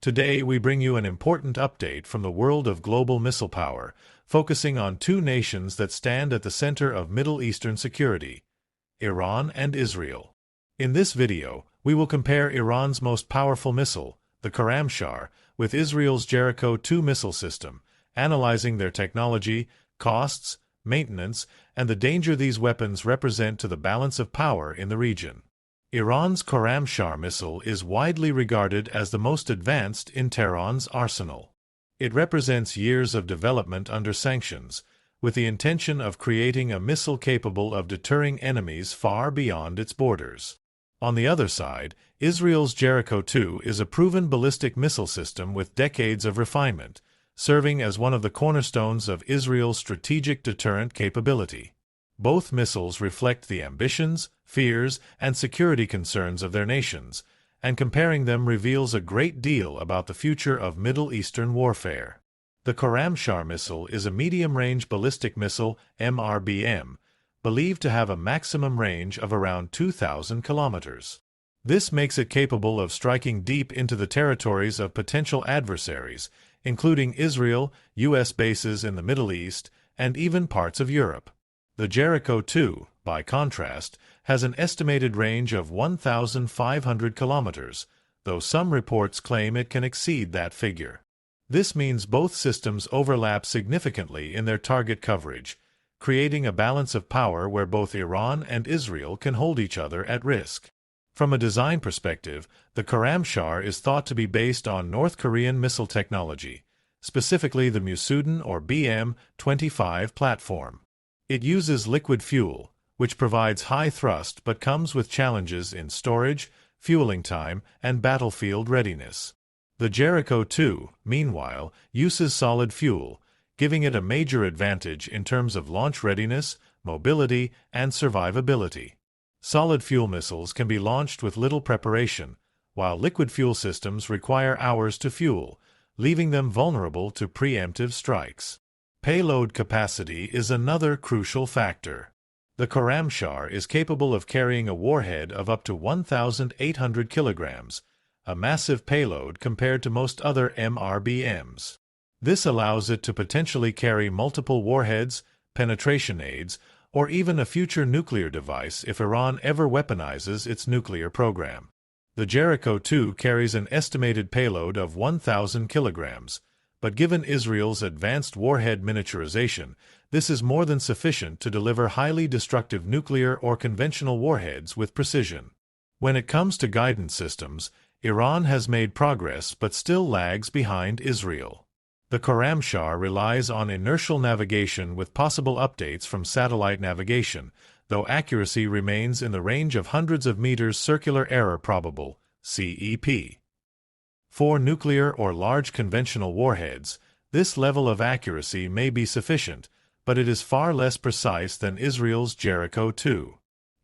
Today we bring you an important update from the world of global missile power, focusing on two nations that stand at the center of Middle Eastern security, Iran and Israel. In this video, we will compare Iran's most powerful missile, the Khorramshahr, with Israel's Jericho-2 missile system, analyzing their technology, costs, maintenance, and the danger these weapons represent to the balance of power in the region. Iran's Khorramshahr missile is widely regarded as the most advanced in Tehran's arsenal. It represents years of development under sanctions, with the intention of creating a missile capable of deterring enemies far beyond its borders. On the other side, Israel's Jericho-2 is a proven ballistic missile system with decades of refinement, serving as one of the cornerstones of Israel's strategic deterrent capability. Both missiles reflect the ambitions, fears, and security concerns of their nations, and comparing them reveals a great deal about the future of Middle Eastern warfare. The Khorramshahr missile is a medium-range ballistic missile, MRBM, believed to have a maximum range of around 2,000 kilometers. This makes it capable of striking deep into the territories of potential adversaries, including Israel, U.S. bases in the Middle East, and even parts of Europe. The Jericho-2, by contrast, has an estimated range of 1,500 kilometers, though some reports claim it can exceed that figure. This means both systems overlap significantly in their target coverage, creating a balance of power where both Iran and Israel can hold each other at risk. From a design perspective, the Khorramshahr is thought to be based on North Korean missile technology, specifically the Musudan or BM-25 platform. It uses liquid fuel, which provides high thrust but comes with challenges in storage, fueling time, and battlefield readiness. The Jericho-2, meanwhile, uses solid fuel, giving it a major advantage in terms of launch readiness, mobility, and survivability. Solid fuel missiles can be launched with little preparation, while liquid fuel systems require hours to fuel, leaving them vulnerable to preemptive strikes. Payload capacity is another crucial factor. The Khorramshahr is capable of carrying a warhead of up to 1,800 kilograms, a massive payload compared to most other MRBMs. This allows it to potentially carry multiple warheads, penetration aids, or even a future nuclear device if Iran ever weaponizes its nuclear program. The Jericho-2 carries an estimated payload of 1,000 kilograms, but given Israel's advanced warhead miniaturization, this is more than sufficient to deliver highly destructive nuclear or conventional warheads with precision. When it comes to guidance systems, Iran has made progress but still lags behind Israel. The Khorramshahr relies on inertial navigation with possible updates from satellite navigation, though accuracy remains in the range of hundreds of meters circular error probable, CEP. For nuclear or large conventional warheads, this level of accuracy may be sufficient, but it is far less precise than Israel's Jericho-2.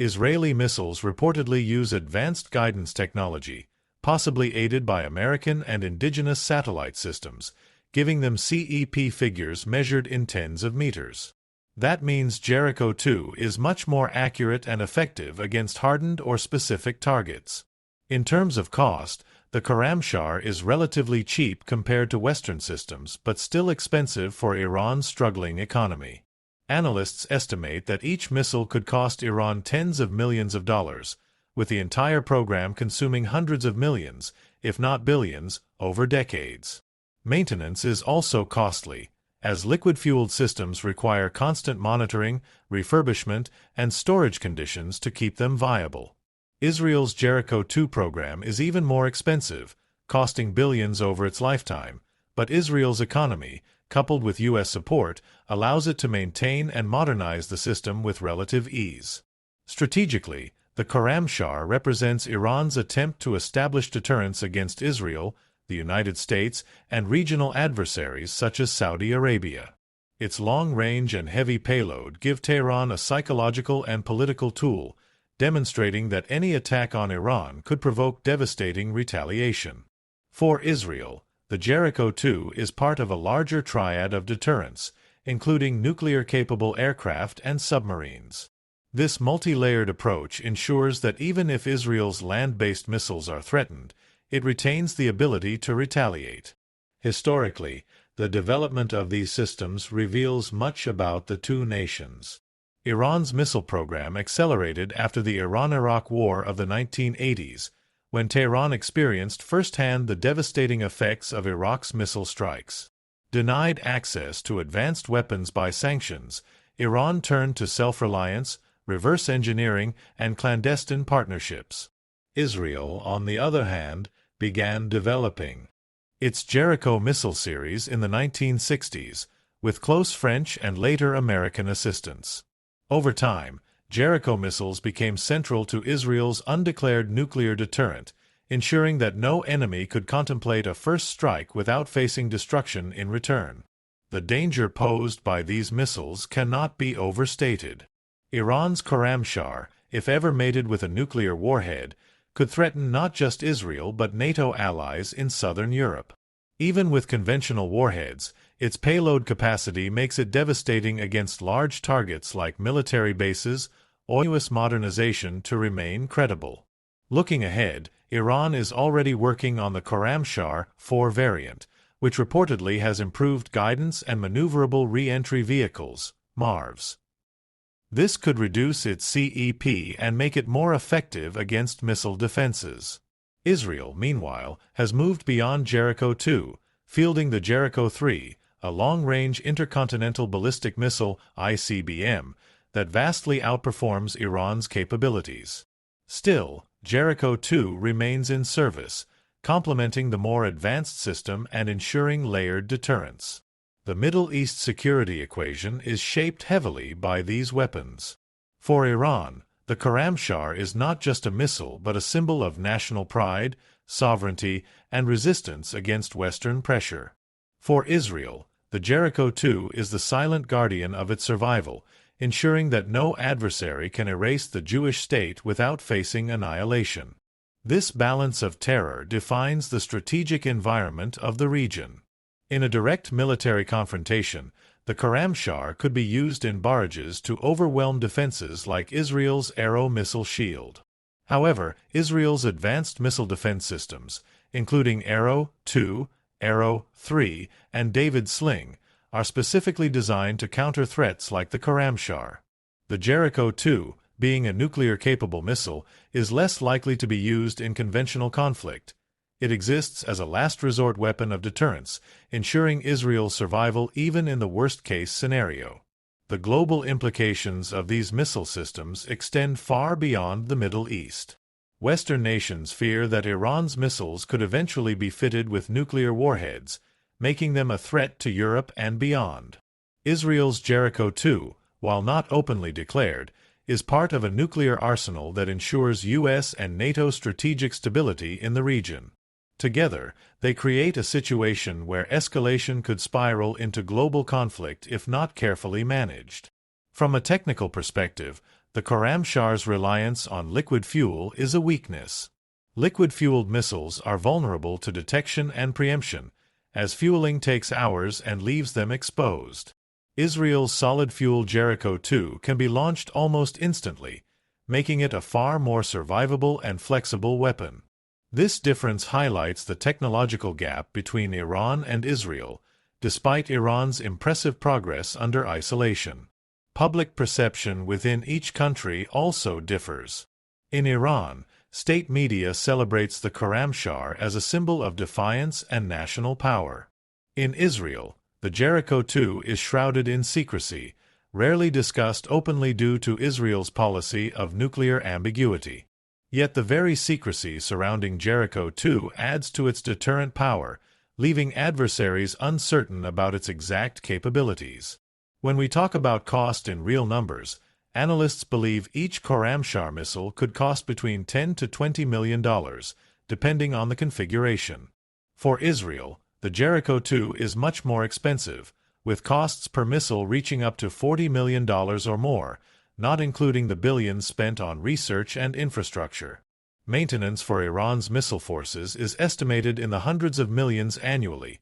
Israeli missiles reportedly use advanced guidance technology, possibly aided by American and indigenous satellite systems, giving them CEP figures measured in tens of meters. That means Jericho-2 is much more accurate and effective against hardened or specific targets. In terms of cost, the Khorramshahr is relatively cheap compared to Western systems but still expensive for Iran's struggling economy. Analysts estimate that each missile could cost Iran tens of millions of dollars, with the entire program consuming hundreds of millions, if not billions, over decades. Maintenance is also costly, as liquid-fueled systems require constant monitoring, refurbishment, and storage conditions to keep them viable. Israel's Jericho-2 program is even more expensive, costing billions over its lifetime, but Israel's economy, coupled with U.S. support, allows it to maintain and modernize the system with relative ease. Strategically, the Khorramshahr represents Iran's attempt to establish deterrence against Israel, the United States, and regional adversaries such as Saudi Arabia. Its long range and heavy payload give Tehran a psychological and political tool, demonstrating that any attack on Iran could provoke devastating retaliation. For Israel, the Jericho-2 is part of a larger triad of deterrence, including nuclear-capable aircraft and submarines. This multi-layered approach ensures that even if Israel's land-based missiles are threatened, it retains the ability to retaliate. Historically, the development of these systems reveals much about the two nations. Iran's missile program accelerated after the Iran-Iraq War of the 1980s, when Tehran experienced firsthand the devastating effects of Iraq's missile strikes. Denied access to advanced weapons by sanctions, Iran turned to self-reliance, reverse engineering, and clandestine partnerships. Israel, on the other hand, began developing its Jericho missile series in the 1960s, with close French and later American assistance. Over time, Jericho missiles became central to Israel's undeclared nuclear deterrent, ensuring that no enemy could contemplate a first strike without facing destruction in return. The danger posed by these missiles cannot be overstated. Iran's Khorramshahr, if ever mated with a nuclear warhead, could threaten not just Israel but NATO allies in southern Europe. Even with conventional warheads, its payload capacity makes it devastating against large targets like military bases, onerous modernization to remain credible. Looking ahead, Iran is already working on the Khorramshahr 4 variant, which reportedly has improved guidance and maneuverable re-entry vehicles, MARVs. This could reduce its CEP and make it more effective against missile defenses. Israel, meanwhile, has moved beyond Jericho 2, fielding the Jericho 3, a long-range intercontinental ballistic missile (ICBM) that vastly outperforms Iran's capabilities. Still, Jericho 2 remains in service, complementing the more advanced system and ensuring layered deterrence. The Middle East security equation is shaped heavily by these weapons. For Iran, the Khorramshahr is not just a missile but a symbol of national pride, sovereignty, and resistance against Western pressure. For Israel, the Jericho 2 is the silent guardian of its survival, ensuring that no adversary can erase the Jewish state without facing annihilation. This balance of terror defines the strategic environment of the region. In a direct military confrontation, the Khorramshahr could be used in barrages to overwhelm defenses like Israel's Arrow missile shield. However, Israel's advanced missile defense systems, including Arrow 2, Arrow 3, and David Sling, are specifically designed to counter threats like the Khorramshahr. The Jericho 2, being a nuclear-capable missile, is less likely to be used in conventional conflict. It exists as a last-resort weapon of deterrence, ensuring Israel's survival even in the worst-case scenario. The global implications of these missile systems extend far beyond the Middle East. Western nations fear that Iran's missiles could eventually be fitted with nuclear warheads, making them a threat to Europe and beyond. Israel's Jericho 2, while not openly declared, is part of a nuclear arsenal that ensures U.S. and NATO strategic stability in the region. Together, they create a situation where escalation could spiral into global conflict if not carefully managed. From a technical perspective, the Khorramshahr's reliance on liquid fuel is a weakness. Liquid-fueled missiles are vulnerable to detection and preemption, as fueling takes hours and leaves them exposed. Israel's solid-fuel Jericho 2 can be launched almost instantly, making it a far more survivable and flexible weapon. This difference highlights the technological gap between Iran and Israel, despite Iran's impressive progress under isolation. Public perception within each country also differs. In Iran, state media celebrates the Khorramshahr as a symbol of defiance and national power. In Israel, the Jericho 2 is shrouded in secrecy, rarely discussed openly due to Israel's policy of nuclear ambiguity. Yet the very secrecy surrounding Jericho 2 adds to its deterrent power, leaving adversaries uncertain about its exact capabilities. When we talk about cost in real numbers, analysts believe each Khorramshahr missile could cost between $10 to $20 million, depending on the configuration. For Israel, the Jericho 2 is much more expensive, with costs per missile reaching up to $40 million or more, not including the billions spent on research and infrastructure. Maintenance for Iran's missile forces is estimated in the hundreds of millions annually,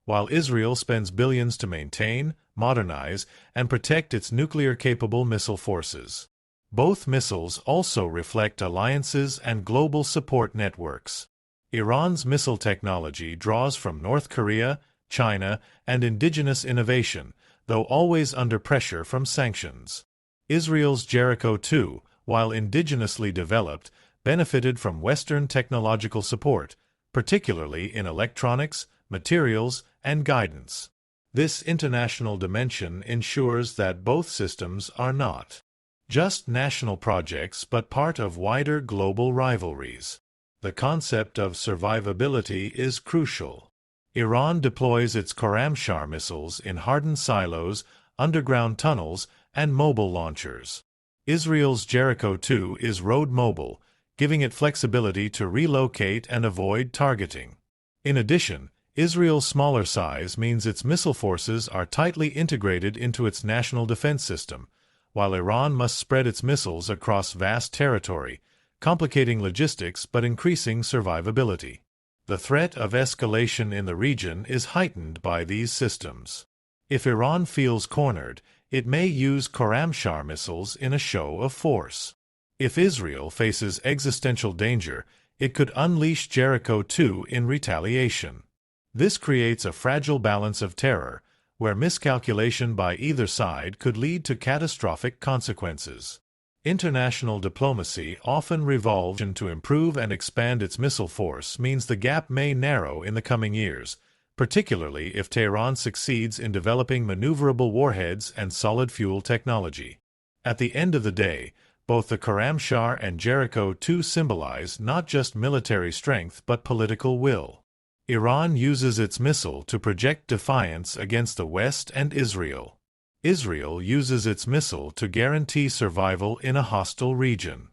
while Israel spends billions to maintain, modernize, and protect its nuclear-capable missile forces. Both missiles also reflect alliances and global support networks. Iran's missile technology draws from North Korea, China, and indigenous innovation, though always under pressure from sanctions. Israel's Jericho-2, while indigenously developed, benefited from Western technological support, particularly in electronics, materials, and guidance. This international dimension ensures that both systems are not just national projects but part of wider global rivalries. The concept of survivability is crucial. Iran deploys its Khorramshahr missiles in hardened silos, underground tunnels, and mobile launchers. Israel's Jericho-2 is road mobile, giving it flexibility to relocate and avoid targeting. In addition, Israel's smaller size means its missile forces are tightly integrated into its national defense system, while Iran must spread its missiles across vast territory, complicating logistics but increasing survivability. The threat of escalation in the region is heightened by these systems. If Iran feels cornered, it may use Khorramshahr missiles in a show of force. If Israel faces existential danger, it could unleash Jericho-2 in retaliation. This creates a fragile balance of terror, where miscalculation by either side could lead to catastrophic consequences. International diplomacy, often revolves to improve and expand its missile force, means the gap may narrow in the coming years, particularly if Tehran succeeds in developing maneuverable warheads and solid fuel technology. At the end of the day, both the Khorramshahr and Jericho-2 symbolize not just military strength but political will. Iran uses its missile to project defiance against the West and Israel. Israel uses its missile to guarantee survival in a hostile region.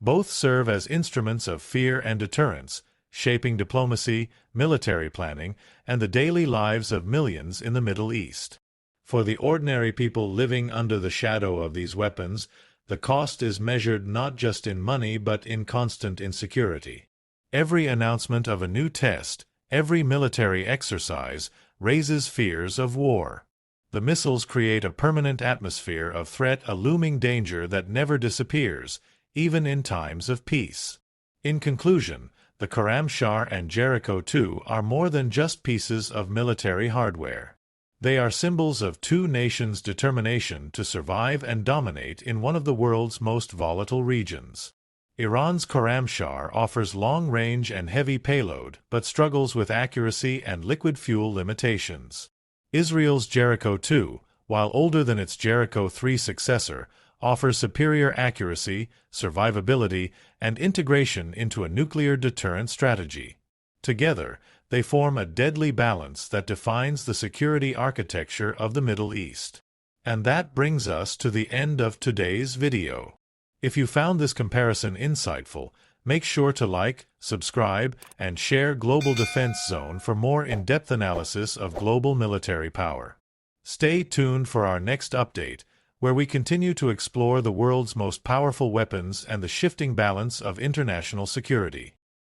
Both serve as instruments of fear and deterrence, shaping diplomacy, military planning, and the daily lives of millions in the Middle East. For the ordinary people living under the shadow of these weapons, the cost is measured not just in money but in constant insecurity. Every announcement of a new test, every military exercise, raises fears of war. The missiles create a permanent atmosphere of threat, a looming danger that never disappears, even in times of peace. In conclusion, the Khorramshahr and Jericho-2 are more than just pieces of military hardware. They are symbols of two nations' determination to survive and dominate in one of the world's most volatile regions. Iran's Khorramshahr offers long range and heavy payload, but struggles with accuracy and liquid fuel limitations. Israel's Jericho-2, while older than its Jericho-3 successor, offers superior accuracy, survivability, and integration into a nuclear deterrent strategy. Together, they form a deadly balance that defines the security architecture of the Middle East. And that brings us to the end of today's video. If you found this comparison insightful, make sure to like, subscribe, and share Global Defense Zone for more in-depth analysis of global military power. Stay tuned for our next update, where we continue to explore the world's most powerful weapons and the shifting balance of international security.